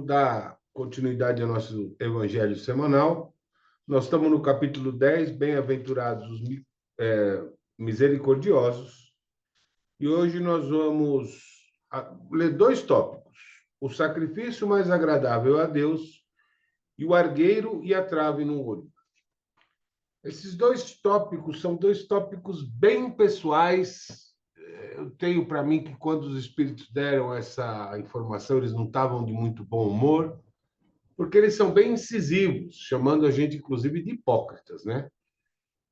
dar continuidade ao nosso evangelho semanal. Nós estamos no capítulo 10, Bem-aventurados os misericordiosos, e hoje nós vamos ler dois tópicos: o sacrifício mais agradável a Deus e o argueiro e a trave no olho. Esses dois tópicos são dois tópicos bem pessoais. Eu tenho para mim que quando os espíritos deram essa informação, eles não estavam de muito bom humor, porque eles são bem incisivos, chamando a gente, inclusive, de hipócritas, né?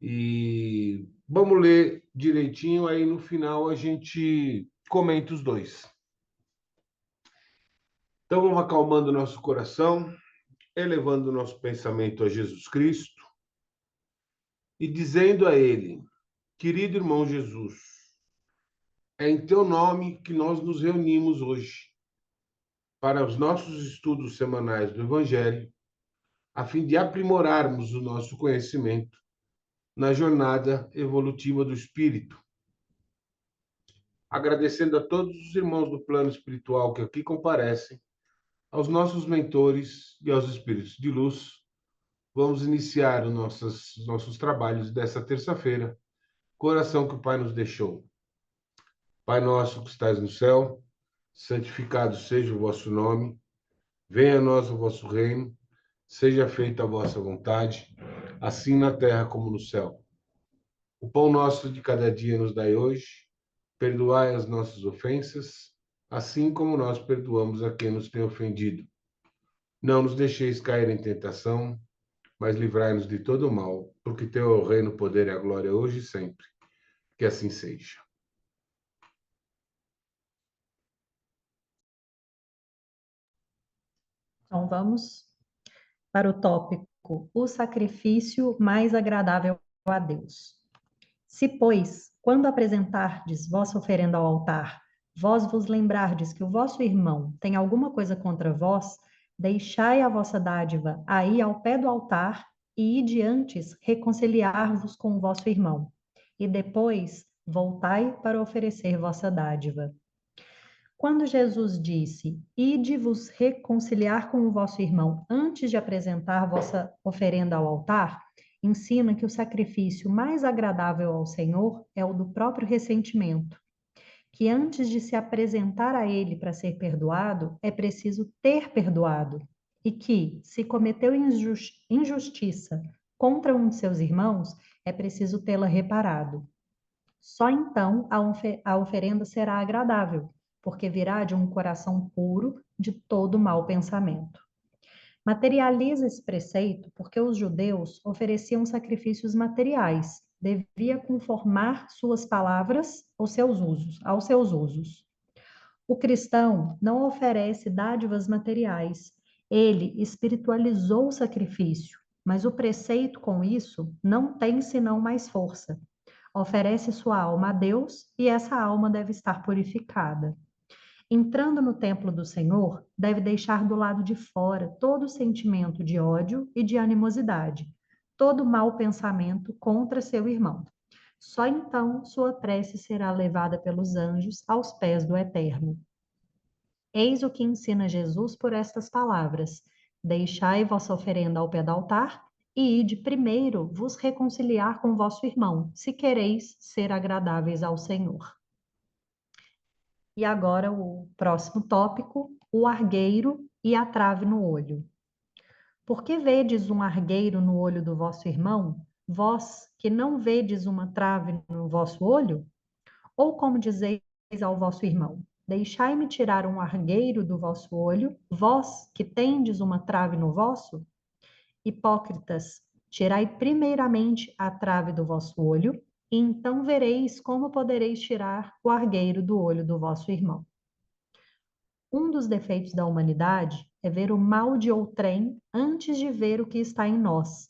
E vamos ler direitinho, aí no final a gente comenta os dois. Então vamos acalmando o nosso coração, elevando o nosso pensamento a Jesus Cristo e dizendo a Ele: querido irmão Jesus, é em teu nome que nós nos reunimos hoje para os nossos estudos semanais do Evangelho, a fim de aprimorarmos o nosso conhecimento na jornada evolutiva do Espírito. Agradecendo a todos os irmãos do plano espiritual que aqui comparecem, aos nossos mentores e aos espíritos de luz, vamos iniciar os nossos trabalhos dessa terça-feira, coração que o Pai nos deixou. Pai nosso que estais no céu, santificado seja o vosso nome, venha a nós o vosso reino, seja feita a vossa vontade, assim na terra como no céu. O pão nosso de cada dia nos dai hoje, perdoai as nossas ofensas, assim como nós perdoamos a quem nos tem ofendido. Não nos deixeis cair em tentação, mas livrai-nos de todo o mal, porque teu é o reino, o poder e a glória hoje e sempre. Que assim seja. Então, vamos para o tópico: o sacrifício mais agradável a Deus. Se, pois, quando apresentardes vossa oferenda ao altar, vós vos lembrardes que o vosso irmão tem alguma coisa contra vós, deixai a vossa dádiva aí ao pé do altar e ide antes reconciliar-vos com o vosso irmão, e depois voltai para oferecer vossa dádiva. Quando Jesus disse: ide vos reconciliar com o vosso irmão antes de apresentar vossa oferenda ao altar, ensina que o sacrifício mais agradável ao Senhor é o do próprio ressentimento, que antes de se apresentar a Ele para ser perdoado, é preciso ter perdoado, e que, se cometeu injustiça contra um de seus irmãos, é preciso tê-la reparado. Só então a oferenda será agradável, porque virá de um coração puro de todo mau pensamento. Materializa esse preceito porque os judeus ofereciam sacrifícios materiais, devia conformar suas palavras aos seus usos. O cristão não oferece dádivas materiais, ele espiritualizou o sacrifício, mas o preceito com isso não tem senão mais força. Oferece sua alma a Deus e essa alma deve estar purificada. Entrando no templo do Senhor, deve deixar do lado de fora todo sentimento de ódio e de animosidade, todo mau pensamento contra seu irmão. Só então sua prece será levada pelos anjos aos pés do Eterno. Eis o que ensina Jesus por estas palavras: deixai vossa oferenda ao pé do altar e ide primeiro vos reconciliar com vosso irmão, se quereis ser agradáveis ao Senhor. E agora o próximo tópico: o argueiro e a trave no olho. Por que vedes um argueiro no olho do vosso irmão, vós que não vedes uma trave no vosso olho? Ou como dizeis ao vosso irmão: deixai-me tirar um argueiro do vosso olho, vós que tendes uma trave no vosso? Hipócritas, tirai primeiramente a trave do vosso olho, e então vereis como podereis tirar o argueiro do olho do vosso irmão. Um dos defeitos da humanidade é ver o mal de outrem antes de ver o que está em nós.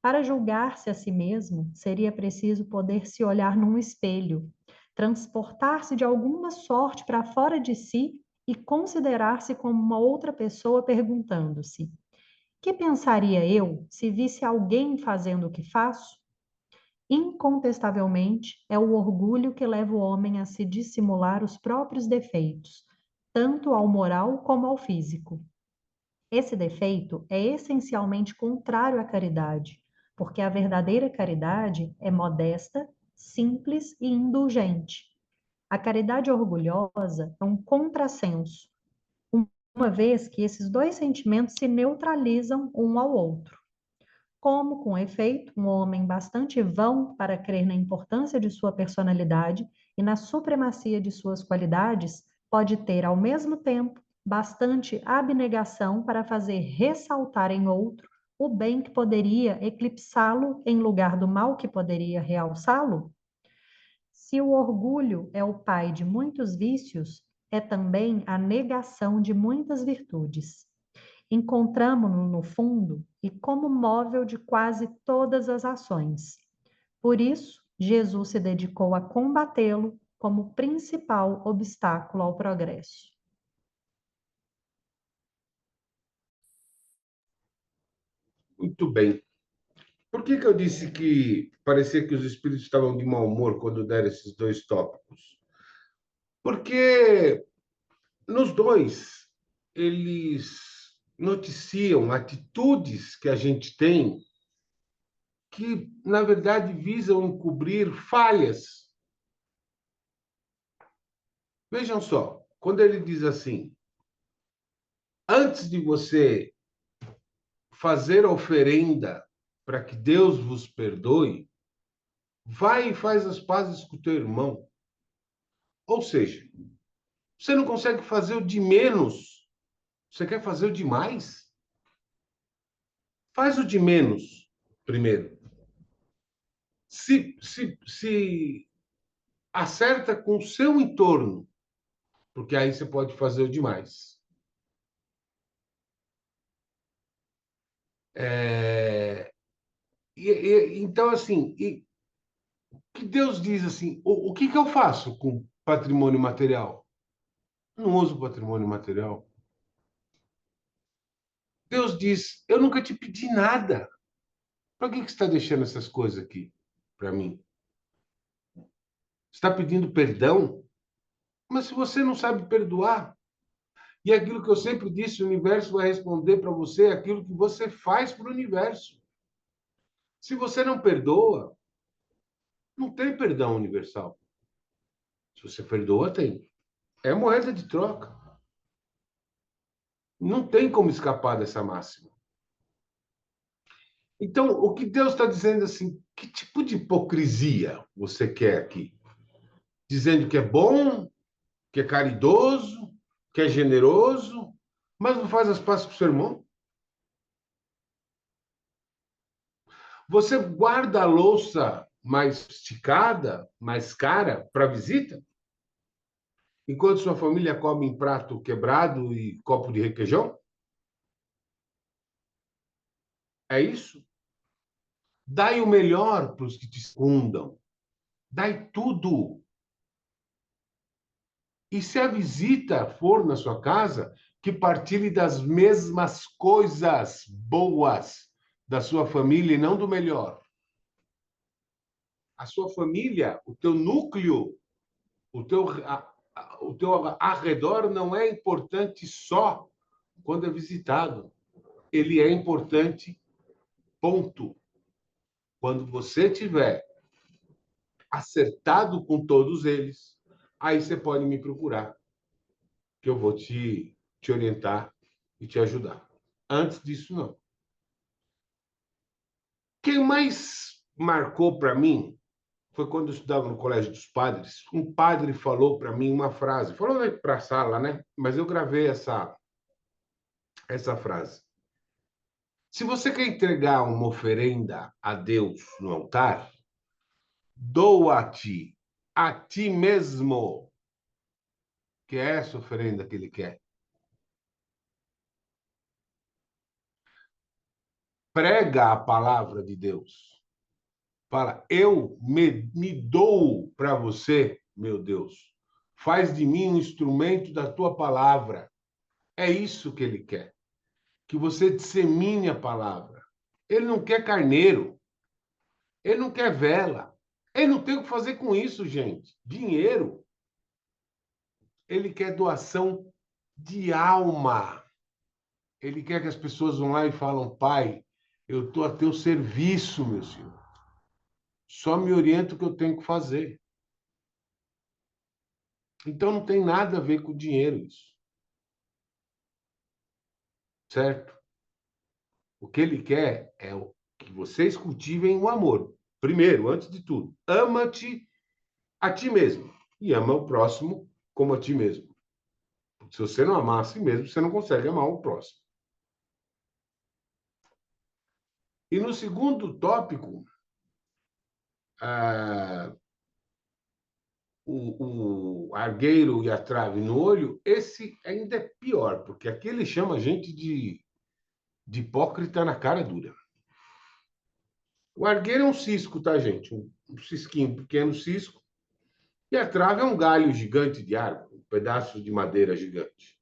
Para julgar-se a si mesmo, seria preciso poder se olhar num espelho, transportar-se de alguma sorte para fora de si e considerar-se como uma outra pessoa, perguntando-se: que pensaria eu se visse alguém fazendo o que faço? Incontestavelmente, é o orgulho que leva o homem a se dissimular os próprios defeitos, tanto ao moral como ao físico. Esse defeito é essencialmente contrário à caridade, porque a verdadeira caridade é modesta, simples e indulgente. A caridade orgulhosa é um contrassenso, uma vez que esses dois sentimentos se neutralizam um ao outro. Como, com efeito, um homem bastante vão para crer na importância de sua personalidade e na supremacia de suas qualidades, pode ter, ao mesmo tempo, bastante abnegação para fazer ressaltar em outro o bem que poderia eclipsá-lo em lugar do mal que poderia realçá-lo? Se o orgulho é o pai de muitos vícios, é também a negação de muitas virtudes. Encontramo-no no fundo e como móvel de quase todas as ações. Por isso, Jesus se dedicou a combatê-lo como principal obstáculo ao progresso. Muito bem. Por que eu disse que parecia que os espíritos estavam de mau humor quando deram esses dois tópicos? Porque nos dois, eles noticiam atitudes que a gente tem que, na verdade, visam encobrir falhas. Vejam só, quando ele diz assim: antes de você fazer a oferenda para que Deus vos perdoe, vai e faz as pazes com o teu irmão. Ou seja, você não consegue fazer o de menos, você quer fazer o de mais? Faz o de menos primeiro. Se acerta com o seu entorno, porque aí você pode fazer o demais. É, então, assim, que Deus diz assim, o que eu faço com patrimônio material? Não uso patrimônio material. Deus diz, eu nunca te pedi nada. Para que você está deixando essas coisas aqui para mim? Você está pedindo perdão? Mas se você não sabe perdoar, e aquilo que eu sempre disse, o universo vai responder para você aquilo que você faz para o universo. Se você não perdoa, não tem perdão universal. Se você perdoa, tem. É moeda de troca. Não tem como escapar dessa máxima. Então, o que Deus está dizendo assim, que tipo de hipocrisia você quer aqui? Dizendo que é bom, que é caridoso, que é generoso, mas não faz as pazes com o seu irmão? Você guarda a louça mais esticada, mais cara para visita? Enquanto sua família come em prato quebrado e copo de requeijão? É isso? Dai o melhor para os que te escondam. Dai tudo. E se a visita for na sua casa, que partilhe das mesmas coisas boas da sua família e não do melhor. A sua família, o teu núcleo, o teu arredor não é importante só quando é visitado. Ele é importante, ponto. Quando você tiver acertado com todos eles, aí você pode me procurar, que eu vou te orientar e te ajudar. Antes disso, não. Quem mais marcou para mim foi quando eu estudava no Colégio dos Padres. Um padre falou para mim uma frase, falou para a sala, né? Mas eu gravei essa frase. Se você quer entregar uma oferenda a Deus no altar, doa-te a ti mesmo, que é essa oferenda que ele quer. Prega a palavra de Deus. Fala, eu me dou para você, meu Deus. Faz de mim um instrumento da tua palavra. É isso que ele quer. Que você dissemine a palavra. Ele não quer carneiro. Ele não quer vela. Ele não tem o que fazer com isso, gente. Dinheiro. Ele quer doação de alma. Ele quer que as pessoas vão lá e falam, pai, eu estou a teu serviço, meu senhor. Só me orienta o que eu tenho que fazer. Então não tem nada a ver com dinheiro isso. Certo? O que ele quer é que vocês cultivem o amor. Primeiro, antes de tudo, ama-te a ti mesmo e ama o próximo como a ti mesmo. Se você não amar a si mesmo, você não consegue amar o próximo. E no segundo tópico, ah, o argueiro e a trave no olho, esse ainda é pior, porque aqui ele chama a gente de hipócrita na cara dura. O argueiro é um cisco, tá, gente? Um cisquinho, um pequeno cisco. E a trave é um galho gigante de árvore, um pedaço de madeira gigante.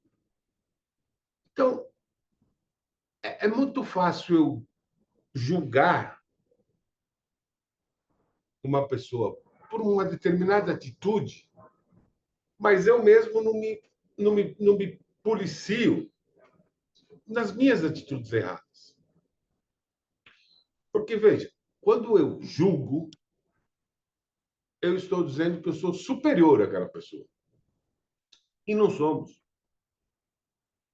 Então, é muito fácil eu julgar uma pessoa por uma determinada atitude, mas eu mesmo não me policio nas minhas atitudes erradas. Porque, veja, quando eu julgo, eu estou dizendo que eu sou superior àquela pessoa. E não somos.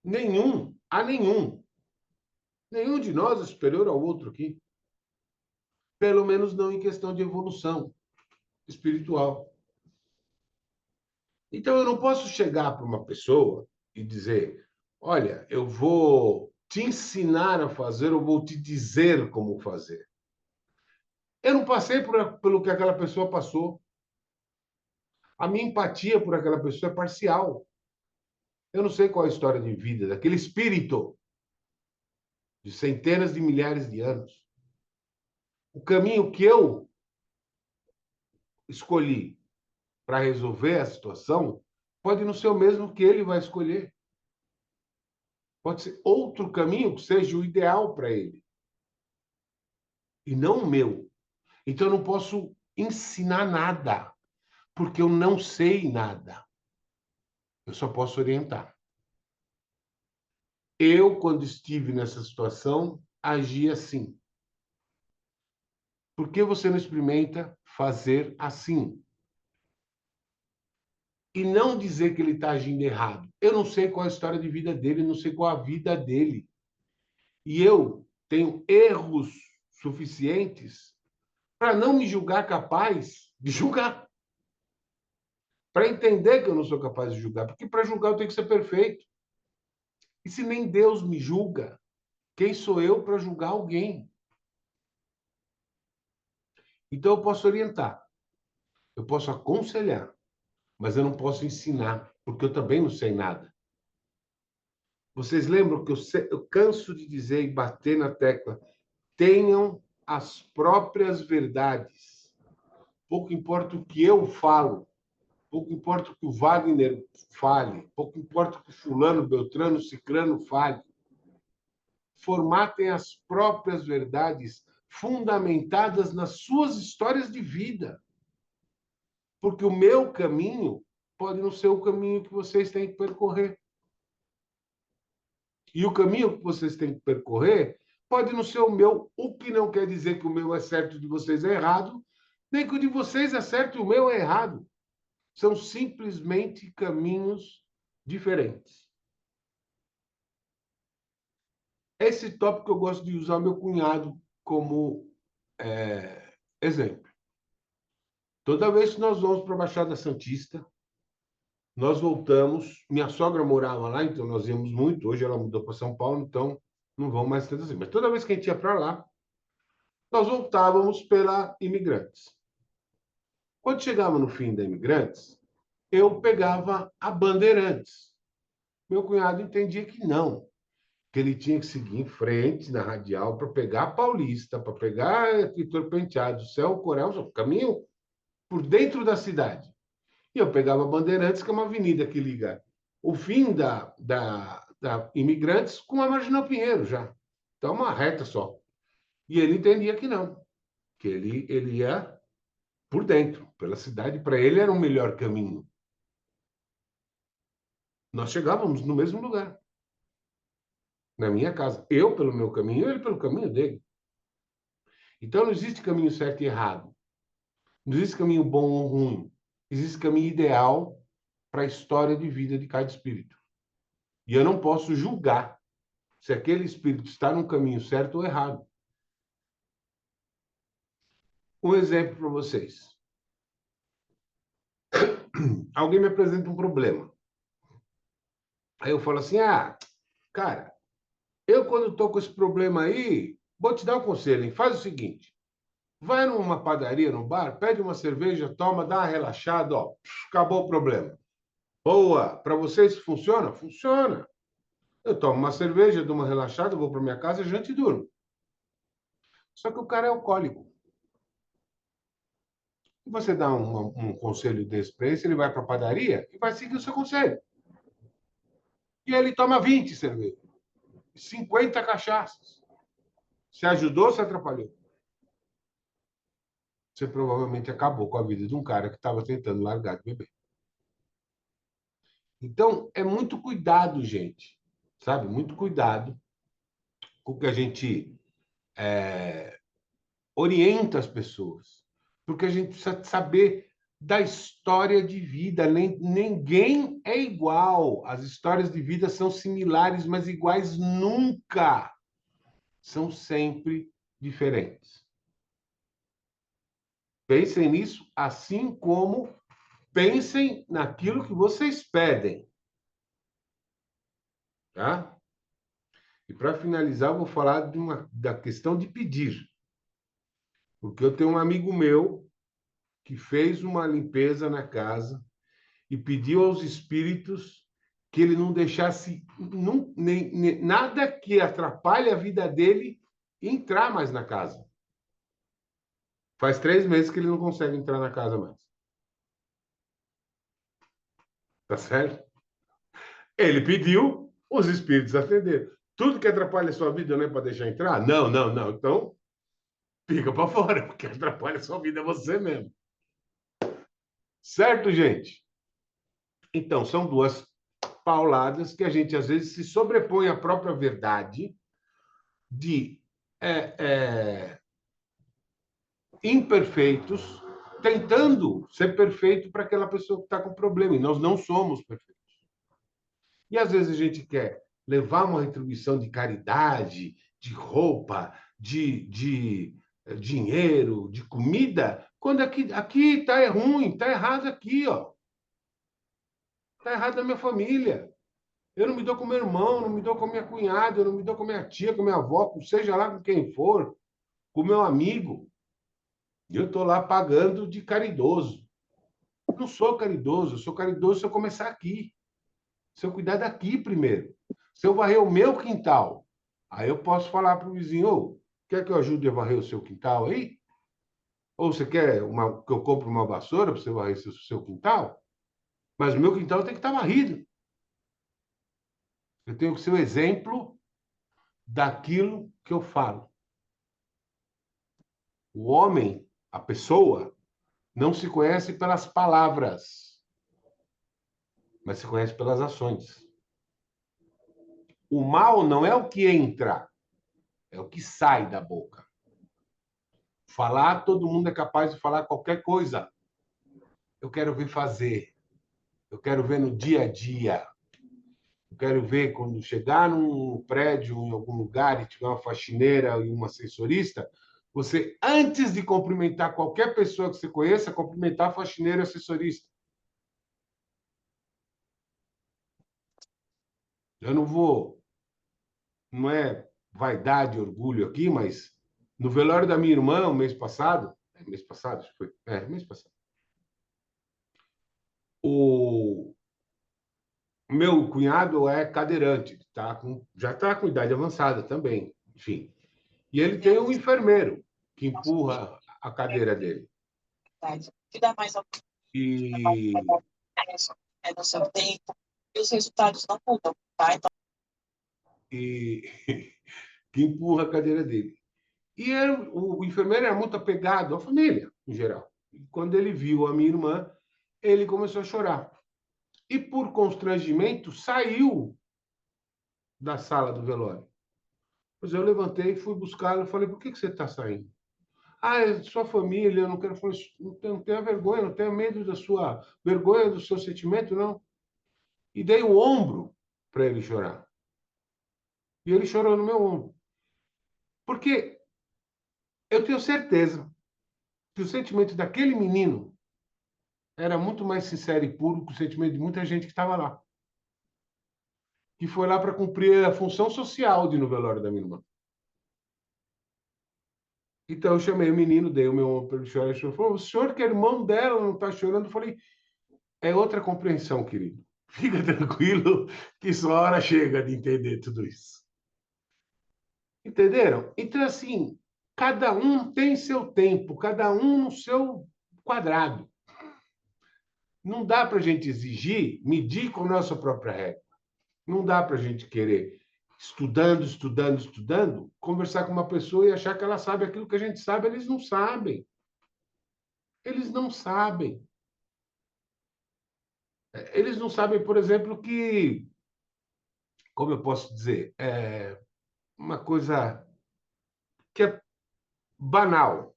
Nenhum, a nenhum. Nenhum de nós é superior ao outro aqui. Pelo menos não em questão de evolução espiritual. Então, eu não posso chegar para uma pessoa e dizer: olha, eu vou te ensinar a fazer, ou vou te dizer como fazer. Eu não passei pelo que aquela pessoa passou. A minha empatia por aquela pessoa é parcial. Eu não sei qual é a história de vida daquele espírito de centenas de milhares de anos. O caminho que eu escolhi para resolver a situação pode não ser o mesmo que ele vai escolher. Pode ser outro caminho que seja o ideal para ele, e não o meu. Então, eu não posso ensinar nada, porque eu não sei nada. Eu só posso orientar. Eu, quando estive nessa situação, agi assim. Por que você não experimenta fazer assim? E não dizer que ele está agindo errado. Eu não sei qual é a história de vida dele, não sei qual a vida dele. E eu tenho erros suficientes para não me julgar capaz de julgar. Para entender que eu não sou capaz de julgar. Porque para julgar eu tenho que ser perfeito. E se nem Deus me julga, quem sou eu para julgar alguém? Então eu posso orientar, eu posso aconselhar, mas eu não posso ensinar, porque eu também não sei nada. Vocês lembram que eu canso de dizer e bater na tecla: tenham as próprias verdades. Pouco importa o que eu falo, pouco importa o que o Wagner fale, pouco importa o que o fulano, Beltrano, Cicrano fale. Formatem as próprias verdades fundamentadas nas suas histórias de vida. Porque o meu caminho pode não ser o caminho que vocês têm que percorrer. E o caminho que vocês têm que percorrer pode não ser o meu, o que não quer dizer que o meu é certo e o de vocês é errado, nem que o de vocês é certo e o meu é errado. São simplesmente caminhos diferentes. Esse tópico eu gosto de usar meu cunhado como exemplo. Toda vez que nós vamos para a Baixada Santista, nós voltamos. Minha sogra morava lá, então nós íamos muito. Hoje ela mudou para São Paulo, então não vão mais tanto assim. Mas toda vez que a gente ia para lá, nós voltávamos pela Imigrantes. Quando chegava no fim da Imigrantes, eu pegava a Bandeirantes. Meu cunhado entendia que não, que ele tinha que seguir em frente na radial para pegar a Paulista, para pegar Heitor Penteado, Céu Coral, o caminho por dentro da cidade. E eu pegava a Bandeirantes, que é uma avenida que liga o fim da Imigrantes com a Marginal Pinheiro já. Então, uma reta só. E ele entendia que não, que ele ia por dentro, pela cidade. Para ele era o melhor caminho. Nós chegávamos no mesmo lugar. na minha casa. Eu pelo meu caminho, ele pelo caminho dele. Então não existe caminho certo e errado. Não existe caminho bom ou ruim. Existe caminho ideal para a história de vida de cada espírito. E eu não posso julgar se aquele espírito está no caminho certo ou errado. Um exemplo para vocês. Alguém me apresenta um problema. Aí eu falo assim, cara, eu quando estou com esse problema aí, vou te dar um conselho, hein? Faz o seguinte, vai numa padaria, num bar, pede uma cerveja, toma, dá uma relaxada, ó, acabou o problema. Boa! Para vocês funciona? Funciona. Eu tomo uma cerveja, dou uma relaxada, vou para minha casa, janto e durmo. Só que o cara é alcoólico. E você dá um conselho desse para ele, ele vai para a padaria e vai seguir o seu conselho. E ele toma 20 cervejas, 50 cachaças. Se ajudou ou se atrapalhou? Você provavelmente acabou com a vida de um cara que estava tentando largar de beber. Então, é muito cuidado, gente. Sabe? Muito cuidado com o que a gente orienta as pessoas. Porque a gente precisa saber da história de vida. Ninguém é igual. As histórias de vida são similares, mas iguais nunca. São sempre diferentes. Pensem nisso, assim como pensem naquilo que vocês pedem. Tá? E para finalizar, eu vou falar da questão de pedir. Porque eu tenho um amigo meu que fez uma limpeza na casa e pediu aos espíritos que ele não deixasse nada que atrapalhe a vida dele entrar mais na casa. Faz 3 meses que ele não consegue entrar na casa mais. Tá certo? Ele pediu, os espíritos atenderam. Tudo que atrapalha a sua vida não é para deixar entrar? Não, não, não. Então, fica para fora, porque atrapalha a sua vida você mesmo. Certo, gente? Então, são duas pauladas que a gente, às vezes, se sobrepõe à própria verdade de imperfeitos, tentando ser perfeito para aquela pessoa que está com problema. E nós não somos perfeitos. E, às vezes, a gente quer levar uma retribuição de caridade, de roupa, de dinheiro, de comida, quando aqui está ruim, está errado aqui, ó. Está errado na minha família. Eu não me dou com meu irmão, não me dou com minha cunhada, eu não me dou com minha tia, com minha avó, seja lá com quem for, com meu amigo. E eu estou lá pagando de caridoso. Não sou caridoso, eu sou caridoso se eu começar aqui. Se eu cuidar daqui primeiro. Se eu varrer o meu quintal, aí eu posso falar para o vizinho, quer que eu ajude a varrer o seu quintal aí? Ou você quer que eu compre uma vassoura para você varrer o seu quintal? Mas o meu quintal tem que estar varrido. Eu tenho que ser o exemplo daquilo que eu falo. O homem, a pessoa, não se conhece pelas palavras, mas se conhece pelas ações. O mal não é o que entra, é o que sai da boca. Falar, todo mundo é capaz de falar qualquer coisa. Eu quero ver fazer. Eu quero ver no dia a dia. Eu quero ver quando chegar num prédio, em algum lugar, e tiver uma faxineira e uma assessorista, você, antes de cumprimentar qualquer pessoa que você conheça, cumprimentar a faxineira e assessorista. Eu não vou, não é vaidade, orgulho aqui, mas no velório da minha irmã, mês passado, acho que foi, mês passado, o meu cunhado é cadeirante, já está com idade avançada também, enfim. E ele tem um enfermeiro que empurra a cadeira dele. Que dá mais E no seu tempo, e os resultados não mudam, tá? Então, e que empurra a cadeira dele. E o enfermeiro era muito apegado à família, em geral. E quando ele viu a minha irmã, ele começou a chorar. E por constrangimento, saiu da sala do velório. Pois eu levantei, fui buscá-lo e falei, por que você está saindo? Ah, é sua família, eu não quero. Eu falei, não tenha vergonha, não tenha medo da sua vergonha, do seu sentimento, não. E dei o ombro para ele chorar. E ele chorou no meu ombro. Porque eu tenho certeza que o sentimento daquele menino era muito mais sincero e puro que o sentimento de muita gente que estava lá. Que foi lá para cumprir a função social de ir no velório da minha irmã. Então eu chamei o menino, dei o meu ombro para ele chorar. Ele falou, o senhor que é irmão dela não está chorando? Eu falei, é outra compreensão, querido. Fica tranquilo que sua hora chega de entender tudo isso. Entenderam? Então, assim, cada um tem seu tempo, cada um no seu quadrado. Não dá para a gente exigir, medir com a nossa própria regra. Não dá para a gente querer, estudando, conversar com uma pessoa e achar que ela sabe aquilo que a gente sabe. Eles não sabem. Eles não sabem. Eles não sabem, por exemplo, que, como eu posso dizer, uma coisa que é banal,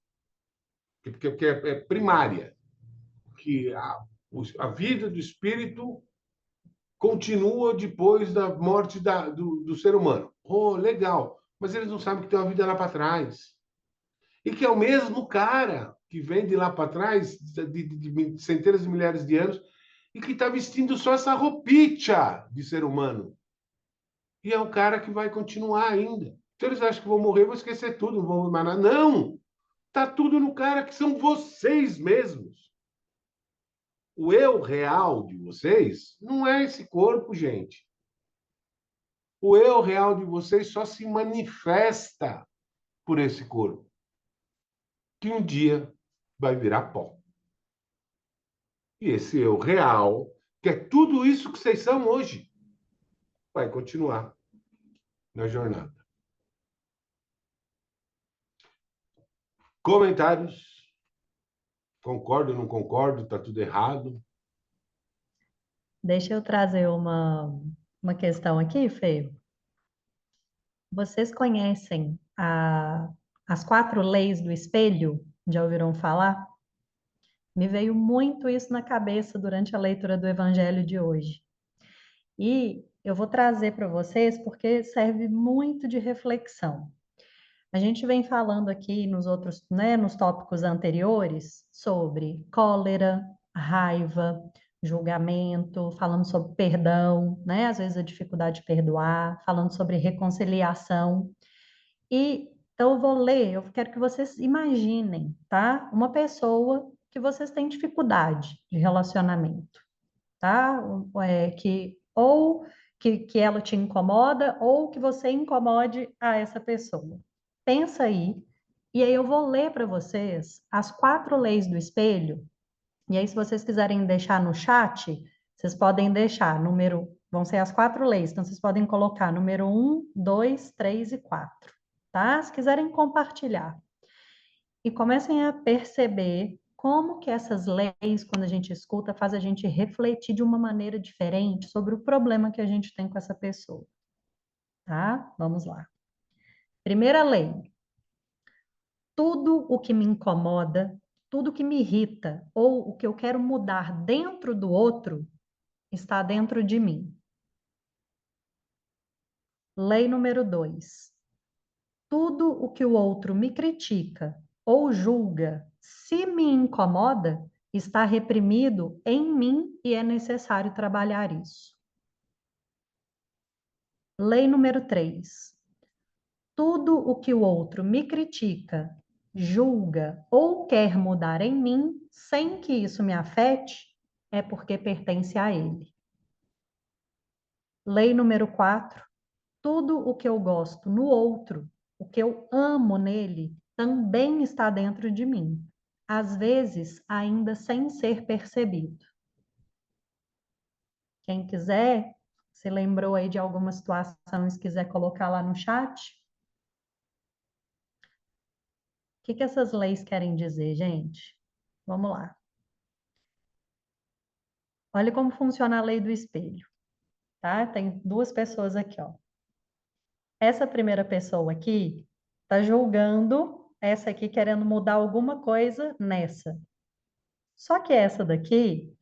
que é primária, que a vida do espírito continua depois da morte do ser humano. Oh, legal. Mas eles não sabem que tem uma vida lá para trás. E que é o mesmo cara que vem de lá para trás, de centenas de milhares de anos, e que está vestindo só essa roupinha de ser humano. E é um cara que vai continuar ainda. Então eles acham que vão morrer, vão esquecer tudo, não vão mais nada. Não! Tá tudo no cara que são vocês mesmos. O eu real de vocês não é esse corpo, gente. O eu real de vocês só se manifesta por esse corpo, que um dia vai virar pó. E esse eu real, que é tudo isso que vocês são hoje, vai continuar na jornada. Comentários? Concordo, não concordo? Está tudo errado? Deixa eu trazer uma questão aqui, Fê. Vocês conhecem as 4 leis do espelho? Já ouviram falar? Me veio muito isso na cabeça durante a leitura do Evangelho de hoje. E eu vou trazer para vocês porque serve muito de reflexão. A gente vem falando aqui nos outros, né, nos tópicos anteriores sobre cólera, raiva, julgamento, falando sobre perdão, né, às vezes a dificuldade de perdoar, falando sobre reconciliação. E então eu vou ler, eu quero que vocês imaginem, tá? Uma pessoa que vocês têm dificuldade de relacionamento, tá? Que ela te incomoda ou que você incomode a essa pessoa. Pensa aí, e aí eu vou ler para vocês as 4 leis do espelho, e aí se vocês quiserem deixar no chat, vocês podem deixar vão ser as 4 leis, então vocês podem colocar número 1, 2, 3 e 4, tá? Se quiserem compartilhar. E comecem a perceber como que essas leis, quando a gente escuta, faz a gente refletir de uma maneira diferente sobre o problema que a gente tem com essa pessoa. Tá? Vamos lá. Primeira lei. Tudo o que me incomoda, tudo que me irrita ou o que eu quero mudar dentro do outro está dentro de mim. Lei número 2. Tudo o que o outro me critica ou julga, se me incomoda, está reprimido em mim e é necessário trabalhar isso. Lei número 3. Tudo o que o outro me critica, julga ou quer mudar em mim, sem que isso me afete, é porque pertence a ele. Lei número 4. Tudo o que eu gosto no outro, o que eu amo nele, também está dentro de mim, às vezes ainda sem ser percebido. Quem quiser, se lembrou aí de alguma situação e quiser colocar lá no chat? O que essas leis querem dizer, gente? Vamos lá. Olha como funciona a lei do espelho, tá? Tem 2 pessoas aqui, ó. essa primeira pessoa aqui está julgando essa aqui querendo mudar alguma coisa nessa. Só que essa daqui,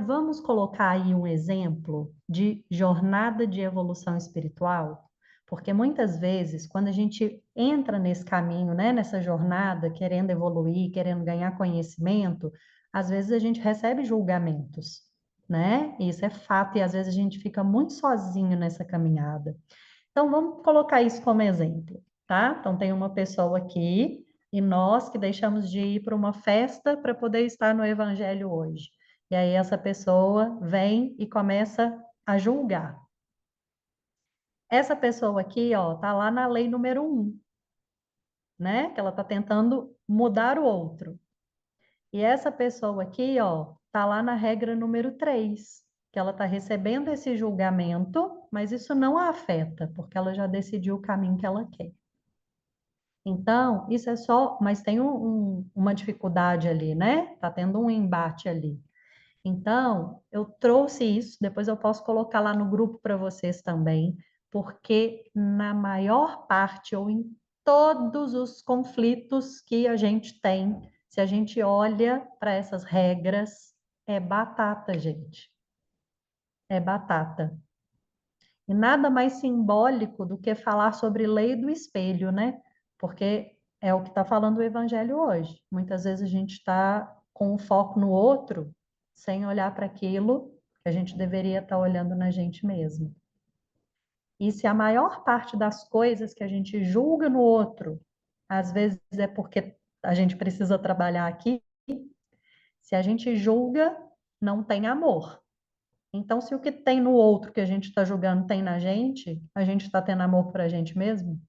vamos colocar aí um exemplo de jornada de evolução espiritual, porque muitas vezes, quando a gente entra nesse caminho, né, nessa jornada, querendo evoluir, querendo ganhar conhecimento, às vezes a gente recebe julgamentos, né? Isso é fato, e às vezes a gente fica muito sozinho nessa caminhada. Então, vamos colocar isso como exemplo, tá? Então, tem uma pessoa aqui e nós que deixamos de ir para uma festa para poder estar no Evangelho hoje. E aí, essa pessoa vem e começa a julgar. Essa pessoa aqui, ó, tá lá na lei número 1, né? Que ela tá tentando mudar o outro. E essa pessoa aqui, ó, tá lá na regra número 3, que ela tá recebendo esse julgamento, mas isso não a afeta, porque ela já decidiu o caminho que ela quer. Então, isso é só, mas tem uma dificuldade ali, né? Tá tendo um embate ali. Então, eu trouxe isso, depois eu posso colocar lá no grupo para vocês também, porque na maior parte ou em todos os conflitos que a gente tem, se a gente olha para essas regras, é batata, gente. É batata. E nada mais simbólico do que falar sobre lei do espelho, né? Porque é o que está falando o Evangelho hoje. Muitas vezes a gente está com o foco no outro, sem olhar para aquilo que a gente deveria estar olhando na gente mesmo. E se a maior parte das coisas que a gente julga no outro, às vezes é porque a gente precisa trabalhar aqui, se a gente julga, não tem amor. Então, se o que tem no outro que a gente está julgando tem na gente, a gente está tendo amor por a gente mesmo?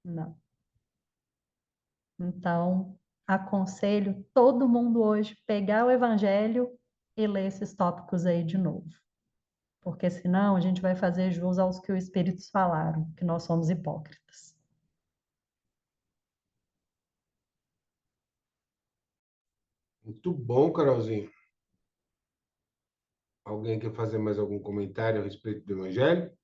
Não. Então, aconselho todo mundo hoje pegar o Evangelho e ler esses tópicos aí de novo. Porque senão a gente vai fazer jus aos que os Espíritos falaram, que nós somos hipócritas. Muito bom, Carolzinho. Alguém quer fazer mais algum comentário a respeito do Evangelho?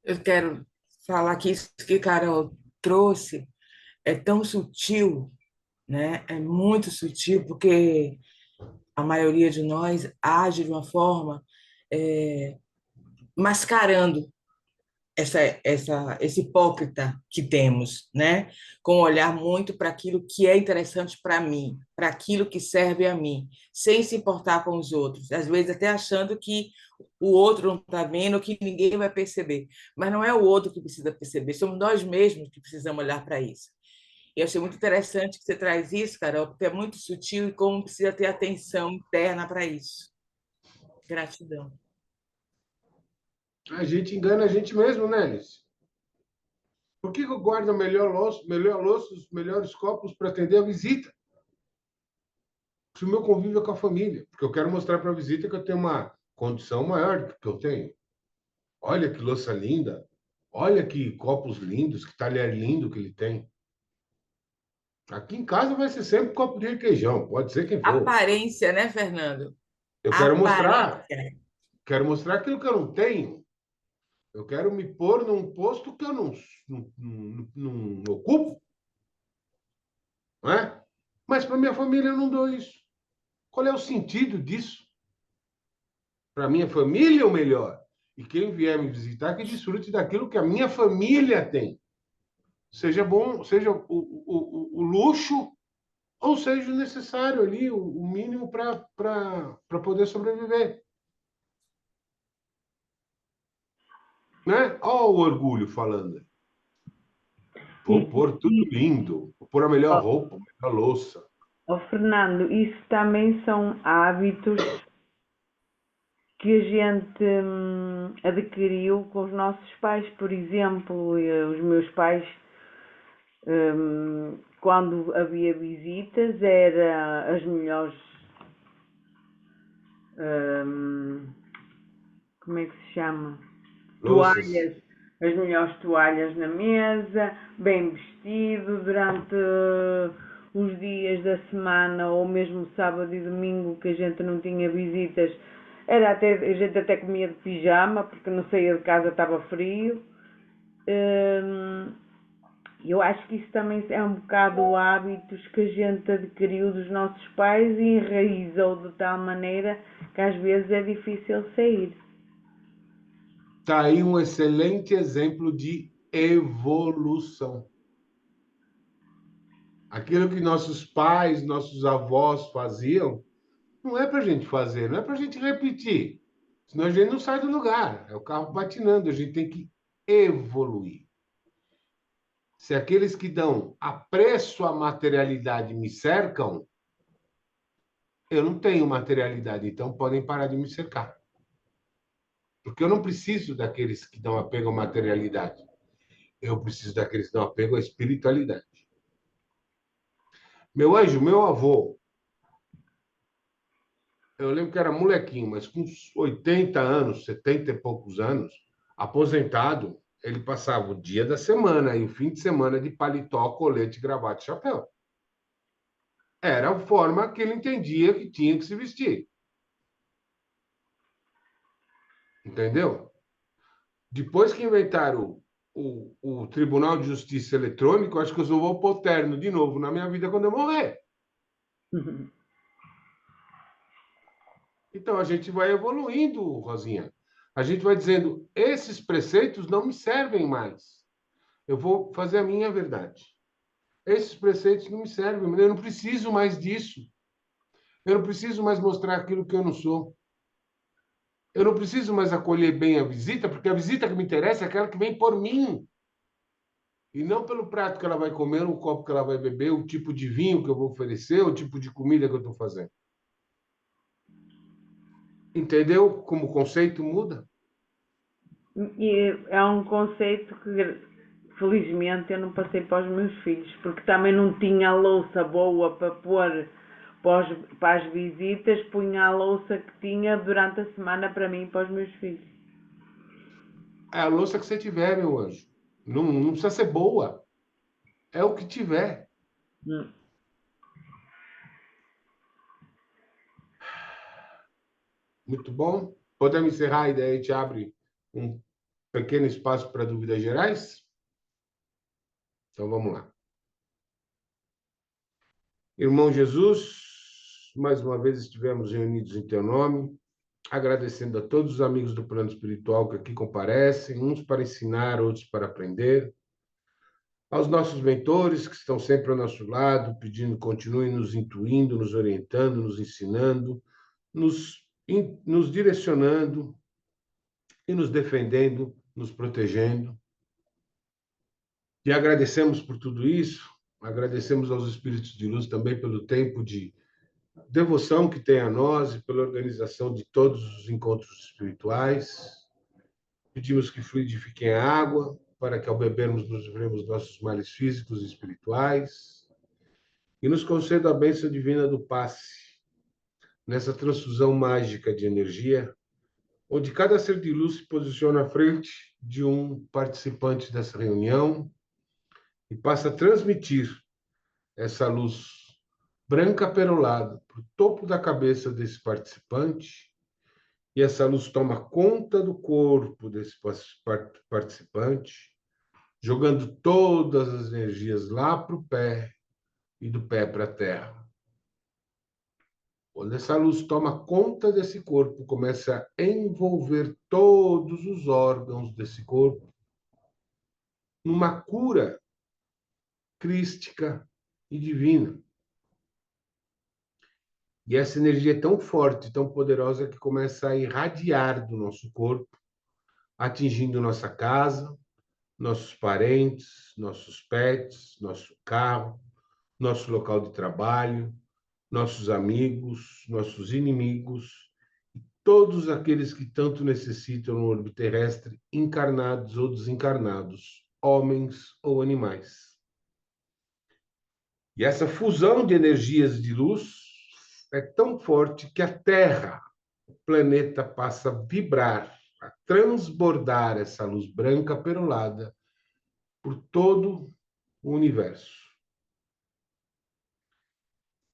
Eu quero falar que isso que Carol trouxe é tão sutil, né? É muito sutil, porque a maioria de nós age de uma forma mascarando esse hipócrita que temos, né? Com um olhar muito para aquilo que é interessante para mim, para aquilo que serve a mim, sem se importar com os outros. Às vezes até achando que o outro não está vendo, que ninguém vai perceber. Mas não é o outro que precisa perceber, somos nós mesmos que precisamos olhar para isso. E eu achei muito interessante que você traz isso, Carol, porque é muito sutil e como precisa ter atenção interna para isso. Gratidão. A gente engana a gente mesmo, né, Alice? Por que eu guardo a melhor louça, os melhores copos para atender a visita? Se o meu convívio é com a família, porque eu quero mostrar para a visita que eu tenho uma condição maior do que eu tenho. Olha que louça linda, olha que copos lindos, que talher lindo que ele tem. Aqui em casa vai ser sempre copo de requeijão, pode ser quem for. Aparência, né, Fernando? Eu Aparência. quero mostrar aquilo que eu não tenho. Eu quero me pôr num posto que eu não ocupo, não é? Mas para minha família eu não dou isso. Qual é o sentido disso? Para minha família, o melhor. E quem vier me visitar, que desfrute daquilo que a minha família tem. Seja bom, seja o luxo, ou seja o necessário ali, o mínimo para poder sobreviver. Né? Olha o orgulho falando. Vou pôr tudo lindo, vou pôr a melhor roupa, a melhor louça. Fernando, isso também são hábitos que a gente adquiriu com os nossos pais. Por exemplo, os meus pais, quando havia visitas, era as melhores, como é que se chama? Louças. Toalhas, as melhores toalhas na mesa, bem vestido durante os dias da semana ou mesmo sábado e domingo que a gente não tinha visitas, A gente até comia de pijama, porque não saía de casa, estava frio. Eu acho que isso também é um bocado hábitos que a gente adquiriu dos nossos pais e enraizou de tal maneira que às vezes é difícil sair. Está aí um excelente exemplo de evolução. Aquilo que nossos pais, nossos avós faziam, não é para a gente fazer, não é para a gente repetir. Senão a gente não sai do lugar. É o carro patinando, a gente tem que evoluir. Se aqueles que dão apreço à materialidade me cercam, eu não tenho materialidade, então podem parar de me cercar. Porque eu não preciso daqueles que dão apego à materialidade. Eu preciso daqueles que dão apego à espiritualidade. Meu anjo, meu avô, eu lembro que era molequinho, mas com uns 80 anos, 70 e poucos anos, aposentado, ele passava o dia da semana e o fim de semana de paletó, colete, gravata e chapéu. Era a forma que ele entendia que tinha que se vestir. Entendeu? Depois que inventaram o Tribunal de Justiça Eletrônico, acho que eu só vou pôr terno de novo na minha vida quando eu morrer. Então, a gente vai evoluindo, Rosinha. A gente vai dizendo, esses preceitos não me servem mais. Eu vou fazer a minha verdade. Esses preceitos não me servem, eu não preciso mais disso. Eu não preciso mais mostrar aquilo que eu não sou. Eu não preciso mais acolher bem a visita, porque a visita que me interessa é aquela que vem por mim. E não pelo prato que ela vai comer, o copo que ela vai beber, o tipo de vinho que eu vou oferecer, o tipo de comida que eu estou fazendo. Entendeu como o conceito muda? E é um conceito que, felizmente, eu não passei para os meus filhos, porque também não tinha a louça boa para pôr para as visitas, punha a louça que tinha durante a semana para mim e para os meus filhos. É a louça que você tiver, meu anjo. Não precisa ser boa. É o que tiver. Hum. Muito bom. Podemos encerrar e daí a gente abre um pequeno espaço para dúvidas gerais? Então vamos lá. Irmão Jesus, mais uma vez estivemos reunidos em teu nome, agradecendo a todos os amigos do plano espiritual que aqui comparecem, uns para ensinar, outros para aprender. Aos nossos mentores que estão sempre ao nosso lado, pedindo, continuem nos intuindo, nos orientando, nos ensinando, nos direcionando e nos defendendo, nos protegendo. E agradecemos por tudo isso, agradecemos aos espíritos de luz também pelo tempo de devoção que tem a nós e pela organização de todos os encontros espirituais. Pedimos que fluidifiquem a água, para que ao bebermos nos livremos dos nossos males físicos e espirituais. E nos conceda a bênção divina do passe, nessa transfusão mágica de energia, onde cada ser de luz se posiciona à frente de um participante dessa reunião e passa a transmitir essa luz branca perolada para o topo da cabeça desse participante, e essa luz toma conta do corpo desse participante, jogando todas as energias lá para o pé e do pé para a terra. Quando essa luz toma conta desse corpo, começa a envolver todos os órgãos desse corpo numa cura crística e divina. E essa energia é tão forte, tão poderosa, que começa a irradiar do nosso corpo, atingindo nossa casa, nossos parentes, nossos pets, nosso carro, nosso local de trabalho, nossos amigos, nossos inimigos, todos aqueles que tanto necessitam no orbe terrestre, encarnados ou desencarnados, homens ou animais. E essa fusão de energias de luz é tão forte que a Terra, o planeta, passa a vibrar, a transbordar essa luz branca perolada por todo o universo.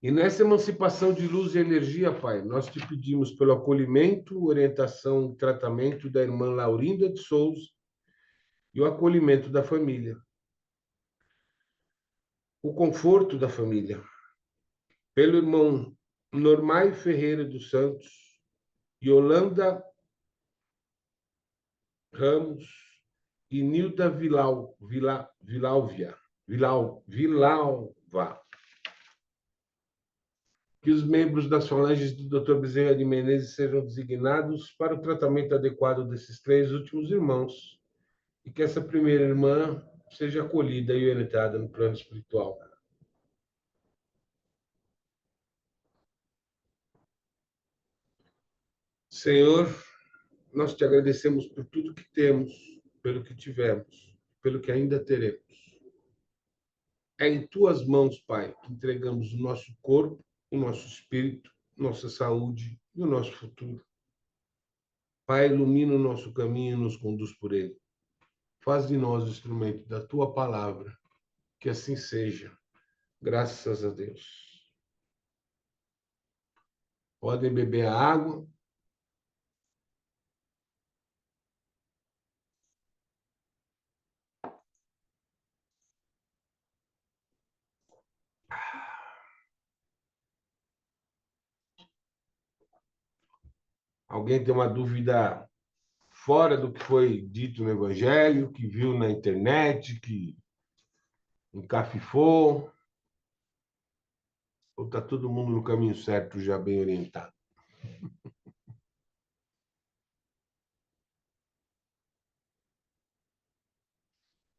E nessa emancipação de luz e energia, Pai, nós te pedimos pelo acolhimento, orientação e tratamento da irmã Laurinda de Souza e o acolhimento da família, o conforto da família, pelo irmão Normai Ferreira dos Santos, Yolanda Ramos e Nilda Vilalva. Que os membros das falanges do Dr. Bezerra de Menezes sejam designados para o tratamento adequado desses 3 últimos irmãos e que essa primeira irmã seja acolhida e orientada no plano espiritual. Senhor, nós te agradecemos por tudo que temos, pelo que tivemos, pelo que ainda teremos. É em tuas mãos, Pai, que entregamos o nosso corpo, o nosso espírito, nossa saúde e o nosso futuro. Pai, ilumina o nosso caminho e nos conduz por ele. Faz de nós o instrumento da tua palavra. Que assim seja. Graças a Deus. Podem beber a água. Alguém tem uma dúvida fora do que foi dito no Evangelho, que viu na internet, que encafifou? Ou está todo mundo no caminho certo, já bem orientado?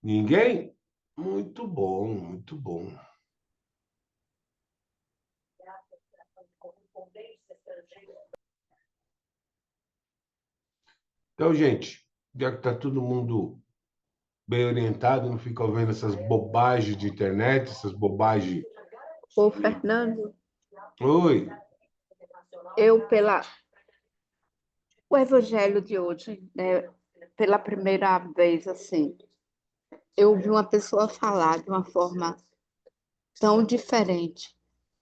Ninguém? Muito bom, muito bom. Então, gente, já que está todo mundo bem orientado, não fica ouvindo essas bobagens de internet, essas bobagens. Ô, Fernando, Oi, o evangelho de hoje, né, pela primeira vez, assim, eu ouvi uma pessoa falar de uma forma tão diferente,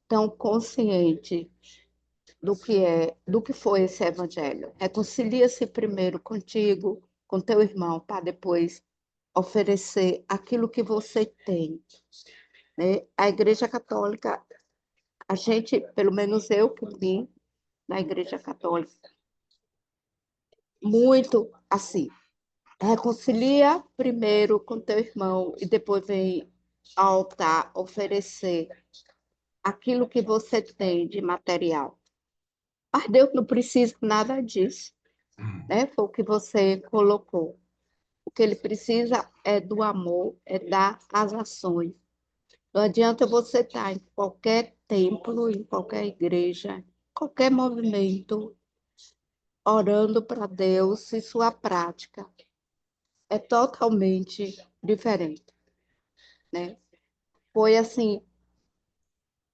tão consciente do que foi esse evangelho. Reconcilia-se primeiro contigo, com teu irmão, para depois oferecer aquilo que você tem, né? A Igreja Católica, a gente, pelo menos eu que vim na Igreja Católica, muito assim, reconcilia primeiro com teu irmão e depois vem ao altar oferecer aquilo que você tem de material. Mas Deus não precisa nada disso, né? Foi o que você colocou. O que ele precisa é do amor, é dar as ações. Não adianta você estar em qualquer templo, em qualquer igreja, qualquer movimento, orando para Deus, se sua prática é totalmente diferente, né? Foi assim,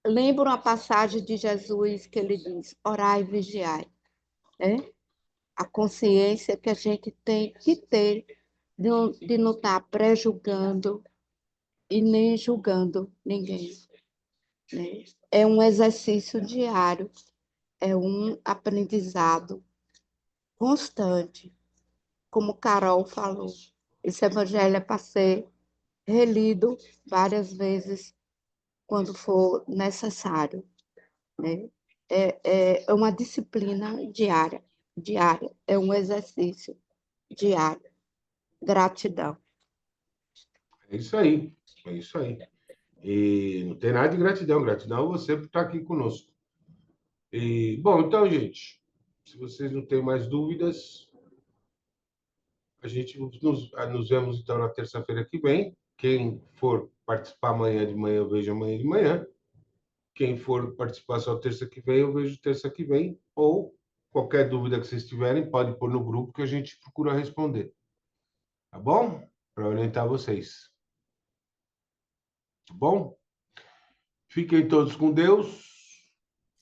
lembro uma passagem de Jesus que ele diz, orai e vigiai, né? A consciência que a gente tem que ter de não estar pré-julgando e nem julgando ninguém, né? É um exercício diário, é um aprendizado constante, como Carol falou. Esse evangelho é para ser relido várias vezes quando for necessário, né? É uma disciplina diária, é um exercício diário. Gratidão. é isso aí, é isso aí. E não tem nada de gratidão, gratidão a você por estar aqui conosco. E, bom, então, gente, se vocês não têm mais dúvidas, a gente nos vemos então na terça-feira que vem. Quem for participar amanhã de manhã, eu vejo amanhã de manhã. Quem for participar só terça que vem, eu vejo terça que vem. Ou qualquer dúvida que vocês tiverem, pode pôr no grupo que a gente procura responder. Tá bom? Para orientar vocês. Tá bom? Fiquem todos com Deus.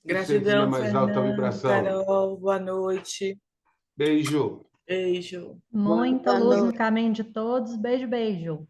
Sempre na Gratidão, mais alta Fernando, vibração. Carol, boa noite. Beijo. Beijo. Muita Boa luz no noite. caminho de todos. Beijo, beijo.